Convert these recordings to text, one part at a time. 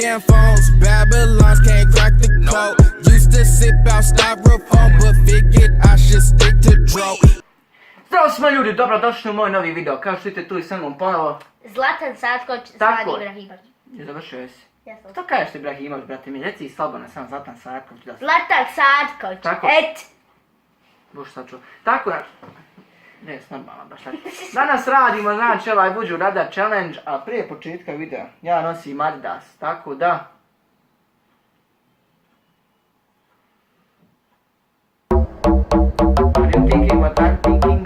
and phones. Babylons can't crack the code. Used to sip out styrofoam, but figured I should stick to dro. Zdravo smo ljudi, dobrodošli u moj novi video. Kao što vidite tu i sa mnom ponovo. Zlatan Satkoć, Tako Zlatan je. Ibrahimović. I završio si. Jesam. Što kažeš ti Ibrahimović, brate mi? Reci slobodno sam Zlatan Satković. Da Zlatan Satkoć, Tako. et! Bož sad čuo. Tako da... Ne, normalno baš tako. Danas radimo, znači ovaj Would You Rather Challenge, a prije početka videa ja nosim Adidas, tako da... Are you thinking what I'm thinking?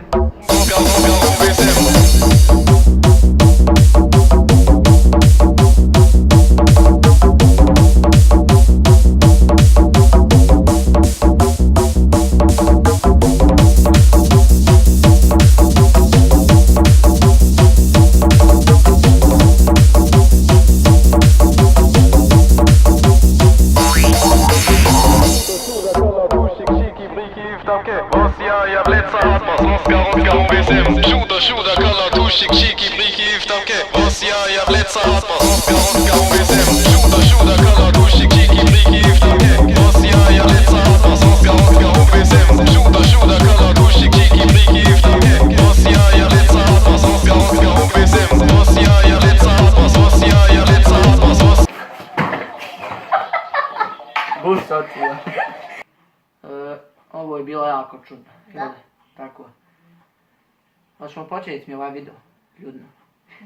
Sjuda kalla tuschig chiki briki iftamke Vasya ya bletsa atma Sonska OSM Sjuda kalla tuschig chiki briki iftamke Vasya ya bletsa atma Sonska OSM Sjuda kalla tuschig chiki briki iftamke Vasya ya bletsa atma Sonska OSM Vasya ya bletsa atma Vasya ya bletsa atma Buš sad ti ja. Ovo je bilo jako čudno. Da. Tako. Hoćemo početi mi ovaj video, ljudno.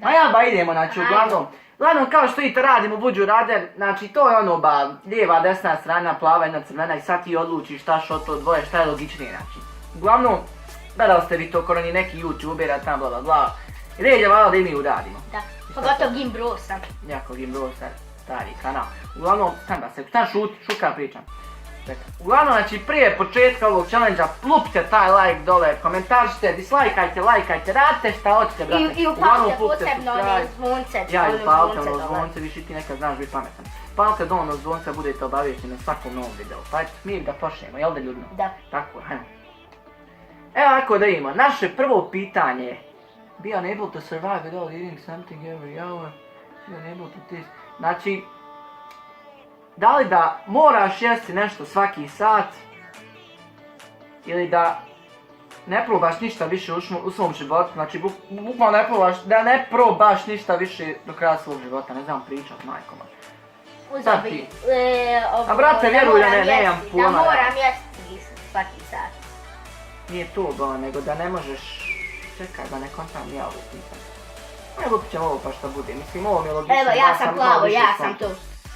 A ja ba idemo, znači uglavnom kao što vidite radimo Would You Rather, znači to je ono ba lijeva, desna strana, plava, jedna crvena i sad ti odlučiš šta što to dvoje, šta je logičnije znači. Uglavnom, gledali ste vi to kod oni neki youtubera tam bla bla bla. Red je valjda da i mi uradimo. Da, pogotovo Gimbrosa. Jako Gimbrosa, stari kanal. Uglavnom, stan šuka pričam. Uglavnom, znači prije početka ovog challenge-a plupite taj like dole, komentaršite, dislajkajte, lajkajte, radite šta hoćete, brate. I upalite posebno one zvonce. Ja, i upalite ono zvonce, više ti nekad znaš biti pametan. Upalite do ono zvonce, budete obavješteni na svakom novom videu. Pa eto, mi da počnemo, jel da ljudno? Da. Tako, hajmo. Evo ovako da imamo, naše prvo pitanje je be unable to survive without eating something every hour, be unable to taste. Znači, da li da moraš jesti nešto svaki sat ili da ne probaš ništa više u svom životu, znači bukvalno ne probaš ništa više do kraja svog života, ne znam pričat majkoma. Uzeo bi, A brate, vjeruj da nemam pojma. Da moram jesti svaki sat. Nije to ba, nego da ne možeš, čekaj da ne kontam ja ovo pitanje. Ne lupit ćemo ovo pa šta bude, mislim ovo mi je logično. Evo, ja sam plavo, ja sam tu.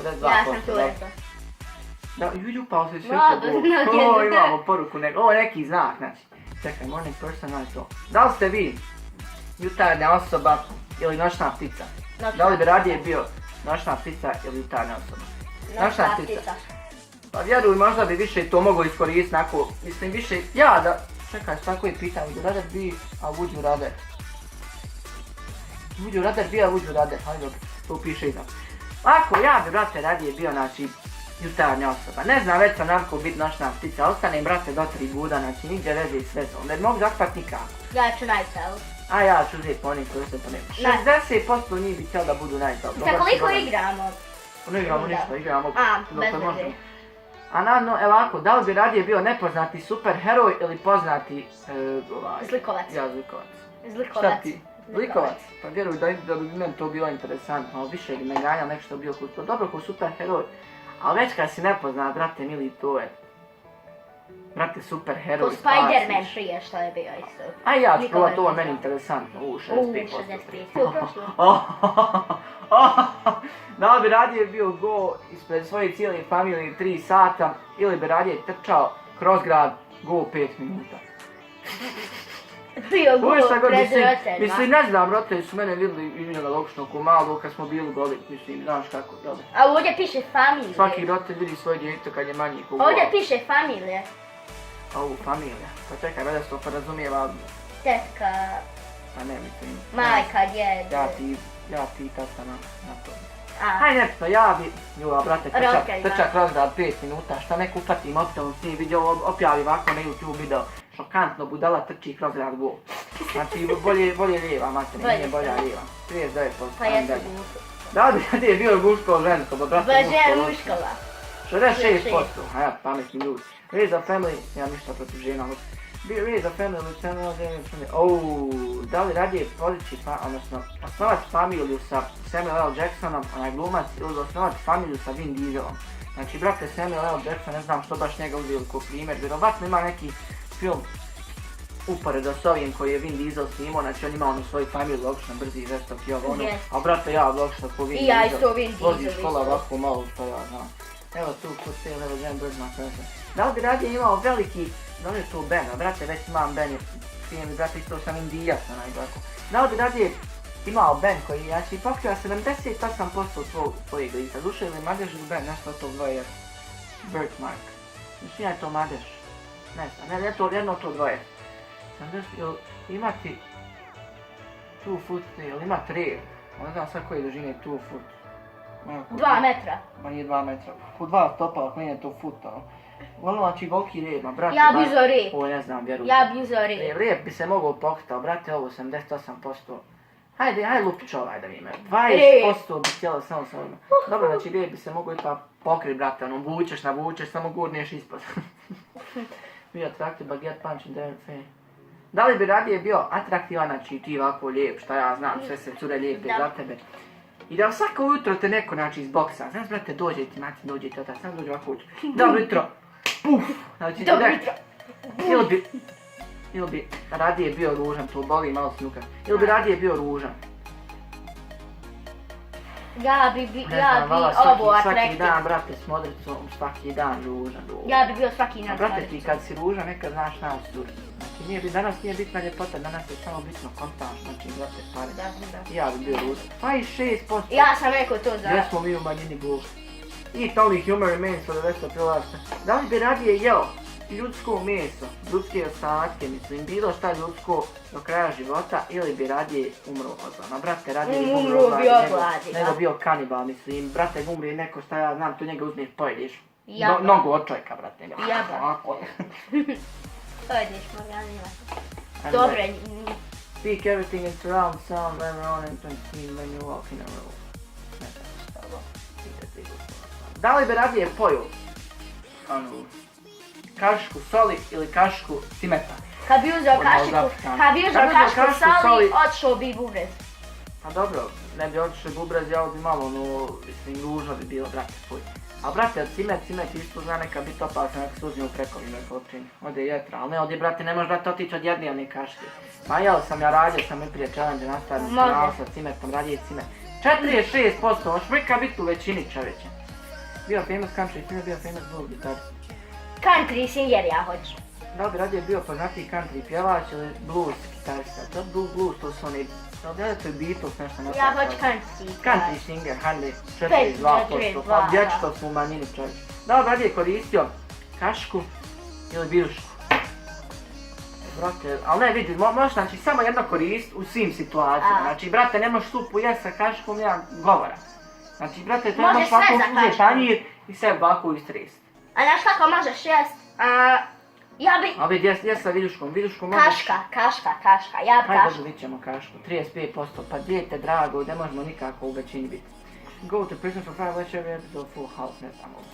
52%. Ja sam tu rekla. Da, upao se sve Mlado, to Bog. no, Imamo poruku, ovo je neki znak, znači. Čekaj, morning person, znači to. Da li ste vi jutarnja osoba ili noćna ptica? Da li bi radije bio noćna ptica ili jutarnja osoba? Noćna ptica. Pa vjeruj, možda bi više to mogao iskoristiti, ako, mislim više, ja da, čekaj, tako je pitanje, would you rather be, a would you rather? Would you rather be, a would you rather? Hajde dobro, to piše iznad. Ako ja bi, brate, radije bio, znači, jutarnja osoba. Ne znam, već sam navikao biti noćna ptica, ostanem, brate, do 3 buda, znači, nigdje veze i sve to. Ne mogu zaspat nikako. Ja ću najcel. A ja ću uzeti oni koji se to nema. 60% njih bi htjeli da budu najcel. Za koliko igramo? Ne igramo ništa, igramo. Bez veze. A naravno, evo ovako, da li bi radije bio nepoznati superheroj ili poznati... Zlikovac. Ja, zlikovac. Zlikovac. Šta ti? Zlikovac? Pa vjeruj da bi meni to bilo interesantno, ali više bi me ganjalo nešto što bio to dobro kao superheroj. Ali već kad si nepoznat, brate mili, to je... Brate, superheroj, spasiš. Ko Spider-Man prije što je bio isto. A ja ću provat, ovo je meni interesantno. 65%. 65%. Da li bi radije bio go ispred svoje cijele familije 3 sata ili bi radije trčao kroz grad go 5 minuta? Bio go pred roditeljima. Mislim, ne znam, roditelji su mene vidjeli i njega logično ko malo kad smo bili goli, mislim, znaš kako, jel? A ovdje piše familije. Svaki roditelj vidi svoje djete kad je manji ko go. Ovdje piše familije. Ovo, familija. Pa čekaj, vada se to podrazumijeva... Tetka. Pa ne, mislim... Majka, djed. Ja ti tata na to. Hajde nepno, ja bi... Ljubav, brate, trčak kroz grad 5 minuta, šta neko upati mobitel, snim video, objavi ovako na YouTube video, šokantno, budala trči kroz grad go. Znači, bolje lijeva, mater, nije bolja lijeva. 39%. Pa jesu glupi. Da li je bio muško žensko, pa brate Žena muško. muškova. 66%, a ja pametni ljudi. Raise a family, ja ništa protiv žena, ali raise a family with Samuel L. Jackson. Da li radije podići, odnosno osnovati familiju sa Samuel L. Jacksonom, onaj glumac, ili osnovati familiju sa Vin Dieselom. Znači, brate, Samuel L. Jackson, ne znam što baš njega uzeli kao primjer, vjerovatno ima neki film uporedo s ovim koji je Vin Diesel snimao, znači on ima onu svoju familiju, logično, brzi i žestok i ovo ono, a brate ja logično ko Vin I Diesel, ja isto Vin Diesel, vozi škola isto. ovako malo, što ja znam. Evo tu kod te levo žen dođma kaže. Da li bi radije imao veliki, da li je to Ben, a brate već imam Ben, prije mi brate isto sam Indijac na najgledaku. Da li bi radije imao Ben koji, znači pokriva 78% tvojeg lica, duše ili madež ili Ben, nešto od tog dvoje, birthmark. Znači ja je to madež, ne znam, ne to jedno od to dvoje. Jel imati 2 foot, jel ima trail, ne znam sad koje dužine 2 foot. 2 metra. Ma nije 2 metra, po 2 stopa, ako nije to futa. Ono znači golki rep, ma brate. Ja bi uzeo rep. Ovo ne znam, vjerujem. Ja bi uzeo rep. Rep bi se mogao pokriti, brate, ovo 88%. Hajde lupić ovaj da vidimo. 20% bi htjela samo sa ovima. Dobro, znači rep bi se mogao ipak pokriti, brate, ono vučeš, navučeš, samo gurneš ispod. Bio atraktiv, baguette punch and dairy face. Da li bi radije bio atraktivan, znači ti ovako lijep, šta ja znam, sve se cure lijepe za tebe. I da svako jutro te neko naći izboksa, znaš brate, dođe ti mati, dođe ti otac, sam dođe ovako uđe. Dobro jutro, puf, znači ti Dobro ne. jutro. Ili bi radije bio ružan, to boli malo snuka. Ili bi radije bio ružan. Ja bi ovo Svaki atraktiv. dan, brate, s modricom, svaki dan ružan. Ja bi bio svaki A dan. brate, ti kad si ružan, nekad znaš na ostur. Znači, danas nije bitna ljepota, danas je samo bitno kontaž, znači, brate, pare. Da. Ja bi bio ružan. 26%. Ja sam rekao to za... Gdje smo mi u manjini bol. I only humor remains for the rest of your life. Da li bi radije jeo ljudsko meso, ljudske ostatke, mislim, bilo šta ljudsko do kraja života, ili bi radije umro od gladi? Brate, radije bi umro od gladi, nego bio kanibal, mislim, brate, umri neko šta ja znam, tu njega uzmeš, pojedeš. Nogu od čovjeka, brate. Jeba. Pojedeš, Morganima. Dobre. Speak everything in surround sound, everyone and see when you walk in a room. Ne znam šta ovo. Da li bi radije pojel kašku soli ili kašku cimeta? Kad bi uzeo kašku soli, odšao bi bubrez. Pa dobro, ne bi odšao bubrez, ja bi malo, mislim, ružno bi bilo, brate, fuj. A brate, cimet isto zna neka biti opasna, neka se uzme u prekovinu i počinje. Ode jetra, ali ne ode, brate, ne može brate otići od jedne one kaške. Pa jel sam ja radio sam i prije challenge nastavim kanal sa cimetom, radije cimet. 46%, šmrka biti u većini čoveče. Bio famous country singer, bio famous blues guitarist. Country singer ja hoću. Da li bi radije bio poznatiji country pjevač ili blues gitarista? To je blues, to su oni... Da li to je Beatles nešto napraviti? Ja hoću country. Country singer, 42%, pa dječito su u manjini čovječ. Da li radije koristio kašku ili bilušku? Brate, ali ne vidi, možeš znači samo jedno korist u svim situacijama. Znači, brate, ne možeš supu jesti sa kaškom, ja govora. Znači, brate, to možeš ovako uzeti tanjir i sve ovako istresti. A znaš kako možeš jest? Ja bi... A vidi, jes sa viljuškom, možeš... Kaška, ja bi Hajde, kašku. vidit ćemo kašku, 35%, pa dijete drago, ne možemo nikako u većini biti. Go to prison for 5 watch every episode full house, ne znam ovo.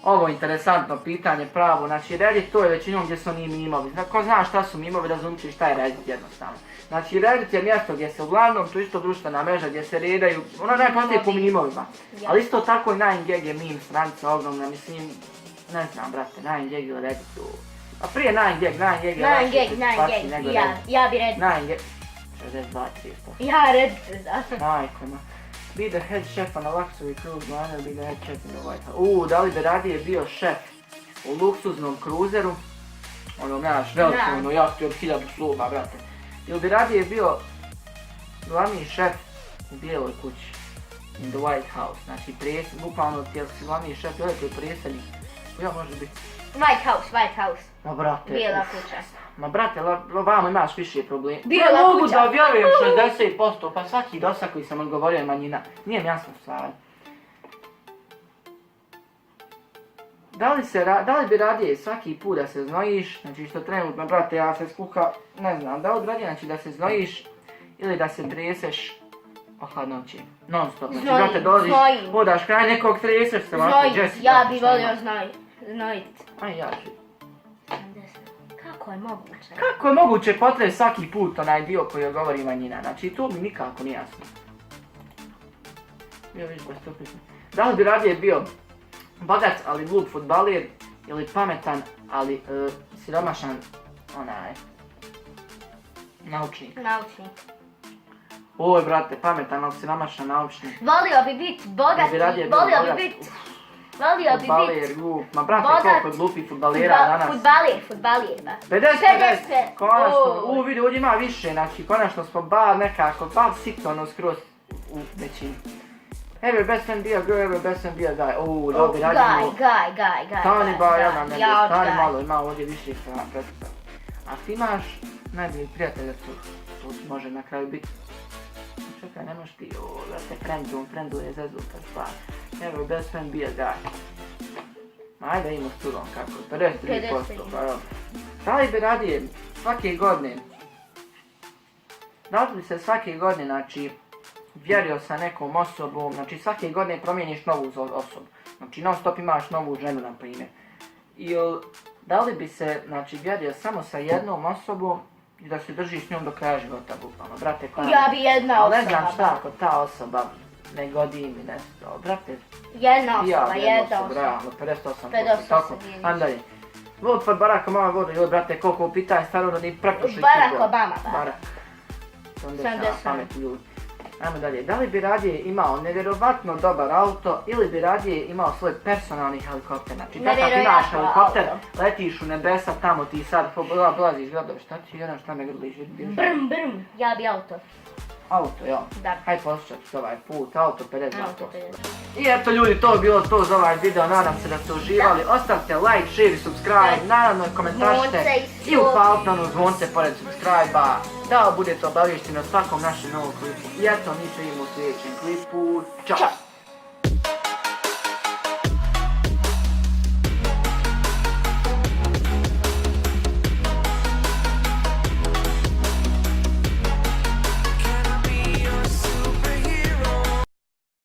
Ovo je interesantno pitanje, pravo, znači Reddit to je većinom gdje su oni mimovi. Ko zna šta su mimovi, razumiješ šta je Reddit jednostavno. Znači Reddit je mjesto gdje se uglavnom, to isto društvena mreža gdje se redaju, ono najposlije po mimovima. Ali isto tako i 9gag je meme stranica ogromna, mislim, ne znam brate, 9gag ili Redditu. A prije 9gag je ja bi Reddit. 9gag, 62-3%. Ja Reddit, da. Majkoma. Be the head chef on a luxury cruise liner, be the head chef in the White House. Da li bi radije bio šef u luksuznom kruzeru, ono nemaš veliku jahtu od 1000 sluba, brate. Ili bi radije bio glavni šef u bijeloj kući, in the White House, znači bukvalno ti si glavni šef, ili ti je predsjednik, ja može biti. White House. Ma brate, bijela kuća. Ma brate, vamo imaš više problema. Bijela ne mogu kuća. da vjerujem 60%, pa svaki dosta koji sam odgovorio je manjina. Nije mi jasno stvar. Da li bi radije svaki put da se znojiš, znači što trenutno, brate, ja se skuka, ne znam, da li bi radije znači da se znojiš ili da se treseš od hladnoće, non stop, znači brate dolaziš, hodaš kraj nekog, treseš se ovako, Jessica. Ja bi volio znojit. Aj ja ću. Kako je moguće? Kako je moguće potresti svaki put onaj dio koji govori manjina, znači to mi nikako nije jasno. Bio viš baš stupitno. Da li bi radije bio bogat, ali glup fudbaler, ili pametan, ali siromašan, naučnik. Oj, brate, pametan, ali siromašan naučnik. Volio bi biti bogat, volio bi biti fudbaler, glup, ma brate, koliko glupih fudbalera danas. Fudbaler, ba. 50, konačno, vidi, ovdje ima više, znači, konačno smo bar sitno skroz u većini. Every best friend be a girl, every best friend be a guy. Da bi radimo... Guy. Stani ba, ja stani malo, ima ovdje više strana predstav. A ti imaš najbolji prijatelja, to može na kraju biti. Čekaj, ne možeš ti, da se frienduje zezuta stvar. Every best friend be a guy. Ajde imamo studom kako, 53%, pa jo. Da li bi radije svake godine, da li bi se svake godine, znači, vjerio sa nekom osobom, znači svake godine promijeniš novu osobu, znači non stop imaš novu ženu na primjer. Ili da li bi se, znači, vjerio samo sa jednom osobom i da se držiš s njom do kraja života, bukvalno, brate, koja... Ja bi jedna osoba. Ne znam šta ako ta osoba ne godi mi nešto, brate... Jedna osoba. Realno, 58%, tako, andalje. Vod pod Barack Obama vodu, joj brate, koliko pitanje staro da ni prepušli. Barack Obama, Barack. 70 pametni ljudi. Ajmo dalje, da li bi radije imao nevjerovatno dobar auto ili bi radije imao svoj personalni helikopter? Znači, takav imaš helikopter, letiš u nebesa, tamo ti sad obilaziš gradove, šta ti jedan šta me grliš? Brm, ja bi auto. Auto, jo. Da. Hajde poslušat ću ovaj put, auto 52%. I eto ljudi, to je bilo to za ovaj video, nadam se da ste uživali. Ostavite like, share i subscribe, naravno komentaršite i upalite ono zvonce pored subscribe-a, da budete obavješteni o svakom našem novom klipu. I eto, mi se vidimo u sljedećem klipu. Ćao!